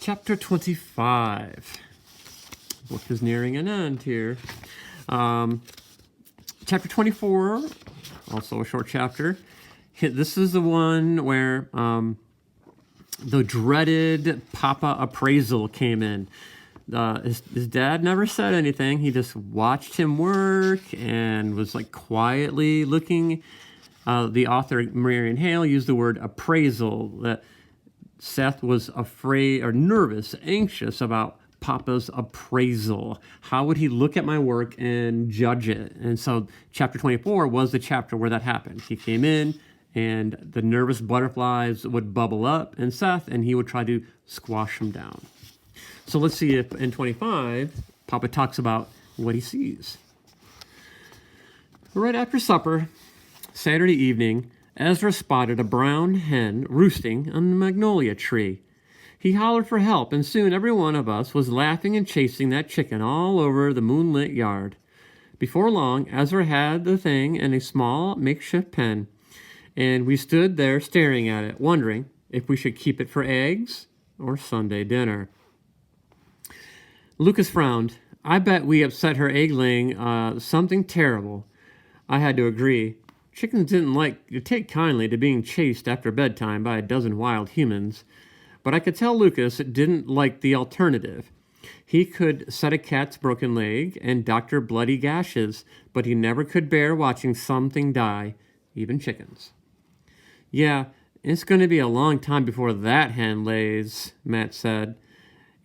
Chapter 25. The book is nearing an end here. Chapter 24, also a short chapter. This is the one where the dreaded Papa appraisal came in. His dad never said anything. He just watched him work and was like quietly looking. The author, Marion Hale, used the word appraisal, that Seth was afraid or nervous, anxious about Papa's appraisal. How would he look at my work and judge it? And so chapter 24 was the chapter where that happened. He came in and the nervous butterflies would bubble up in Seth and he would try to squash them down. So let's see if in 25, Papa talks about what he sees. Right after supper, Saturday evening, Ezra spotted a brown hen roosting on the magnolia tree. He hollered for help, and soon every one of us was laughing and chasing that chicken all over the moonlit yard. Before long, Ezra had the thing in a small makeshift pen, and we stood there staring at it, wondering if we should keep it for eggs or Sunday dinner. Lucas frowned. I bet we upset her egg-laying something terrible. I had to agree. Chickens didn't take kindly to being chased after bedtime by a dozen wild humans, but I could tell Lucas didn't like the alternative. He could set a cat's broken leg and doctor bloody gashes, but he never could bear watching something die, even chickens. Yeah, it's going to be a long time before that hen lays, Matt said.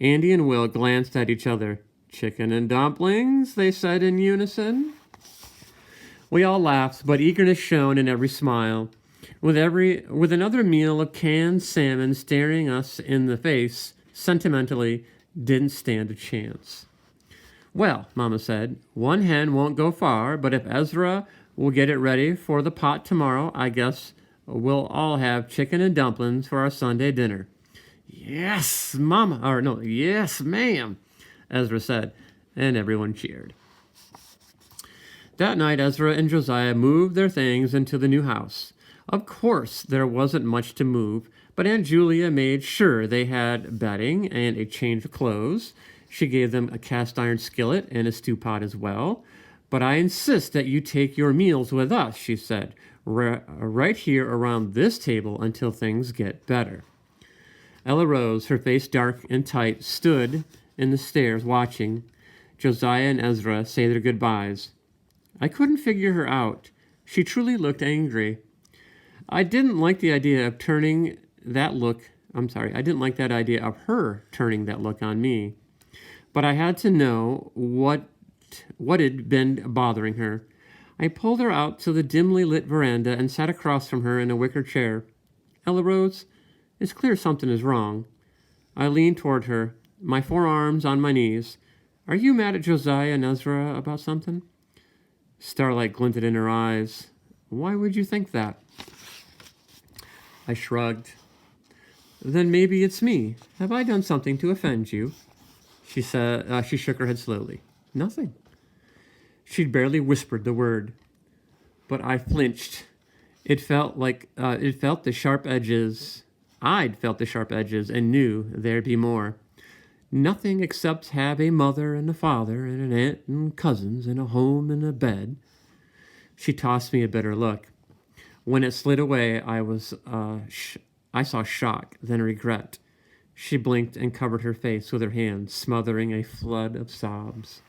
Andy and Will glanced at each other. Chicken and dumplings, they said in unison. We all laughed, but eagerness shone in every smile. With another meal of canned salmon staring us in the face, sentimentally, didn't stand a chance. Well, Mama said, one hen won't go far, but if Ezra will get it ready for the pot tomorrow, I guess we'll all have chicken and dumplings for our Sunday dinner. Yes, Mama, or no, yes, ma'am, Ezra said, and everyone cheered. That night, Ezra and Josiah moved their things into the new house. Of course, there wasn't much to move, but Aunt Julia made sure they had bedding and a change of clothes. She gave them a cast iron skillet and a stew pot as well. But I insist that you take your meals with us, she said, right here around this table until things get better. Ella Rose, her face dark and tight, stood in the stairs watching Josiah and Ezra say their goodbyes. I couldn't figure her out. She truly looked angry. I didn't like the idea of I didn't like that idea of her turning that look on me. But I had to know what had been bothering her. I pulled her out to the dimly lit veranda and sat across from her in a wicker chair. Ella Rose, it's clear something is wrong. I leaned toward her, my forearms on my knees. Are you mad at Josiah and Ezra about something? Starlight glinted in her eyes. Why would you think that? I shrugged. Then maybe it's me. Have I done something to offend you? She said. She shook her head slowly. Nothing. She'd barely whispered the word. But I flinched. It felt the sharp edges. I'd felt the sharp edges and knew there'd be more. Nothing except have a mother and a father and an aunt and cousins and a home and a bed. She tossed me a bitter look. When it slid away, I saw shock, then regret. She blinked and covered her face with her hands, smothering a flood of sobs.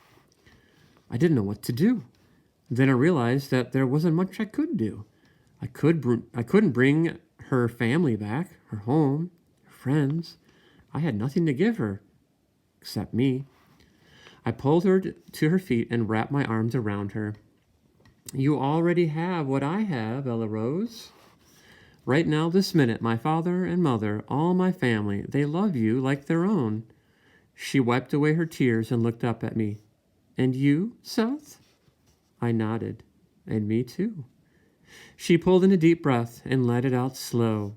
I didn't know what to do. Then I realized that there wasn't much I could do. I couldn't bring her family back, her home, her friends. I had nothing to give her. Except me. I pulled her to her feet and wrapped my arms around her. You already have what I have, Ella Rose. Right now, this minute, my father and mother, all my family, they love you like their own. She wiped away her tears and looked up at me. And you, Seth? I nodded. And me too. She pulled in a deep breath and let it out slow.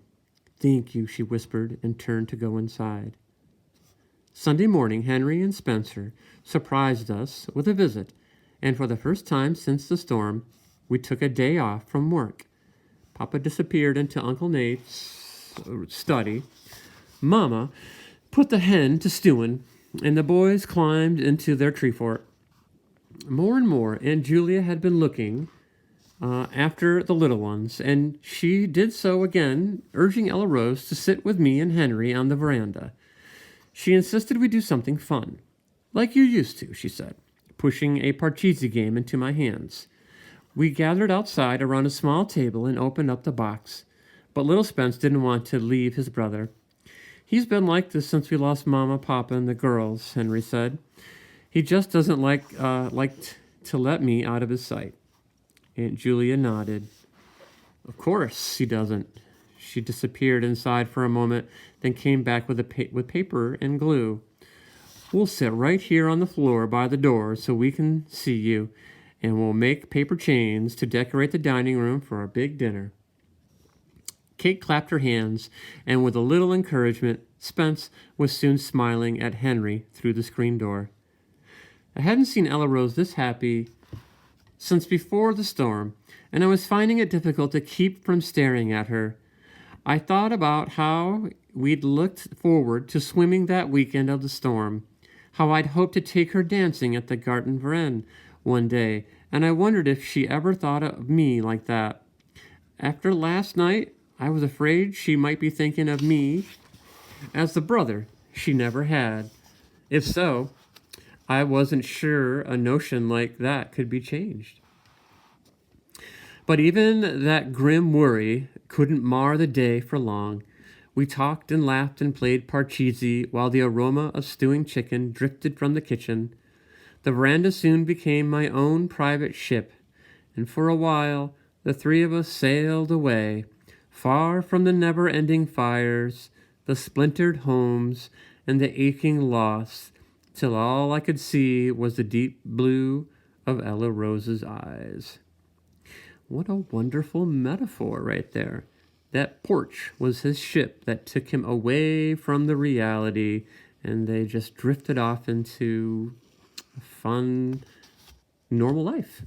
Thank you, she whispered and turned to go inside. Sunday morning, Henry and Spencer surprised us with a visit, and for the first time since the storm, we took a day off from work. Papa disappeared into Uncle Nate's study. Mama put the hen to stewing, and the boys climbed into their tree fort. More and more, Aunt Julia had been looking after the little ones, and she did so again, urging Ella Rose to sit with me and Henry on the veranda. She insisted we do something fun. Like you used to, she said, pushing a parcheesi game into my hands. We gathered outside around a small table and opened up the box, but little Spence didn't want to leave his brother. He's been like this since we lost Mama, Papa, and the girls, Henry said. He just doesn't like to let me out of his sight. Aunt Julia nodded. Of course he doesn't. She disappeared inside for a moment, then came back with paper and glue. We'll sit right here on the floor by the door so we can see you, and we'll make paper chains to decorate the dining room for our big dinner. Kate clapped her hands, and with a little encouragement, Spence was soon smiling at Henry through the screen door. I hadn't seen Ella Rose this happy since before the storm, and I was finding it difficult to keep from staring at her. I thought about how we'd looked forward to swimming that weekend of the storm, how I'd hoped to take her dancing at the garden verandah one day, and I wondered if she ever thought of me like that. After last night, I was afraid she might be thinking of me as the brother she never had. If so, I wasn't sure a notion like that could be changed. But even that grim worry couldn't mar the day for long. We talked and laughed and played parcheesi while the aroma of stewing chicken drifted from the kitchen. The veranda soon became my own private ship, and for a while the three of us sailed away, far from the never-ending fires, the splintered homes, and the aching loss, till all I could see was the deep blue of Ella Rose's eyes. What a wonderful metaphor right there. That porch was his ship that took him away from the reality, and they just drifted off into a fun, normal life.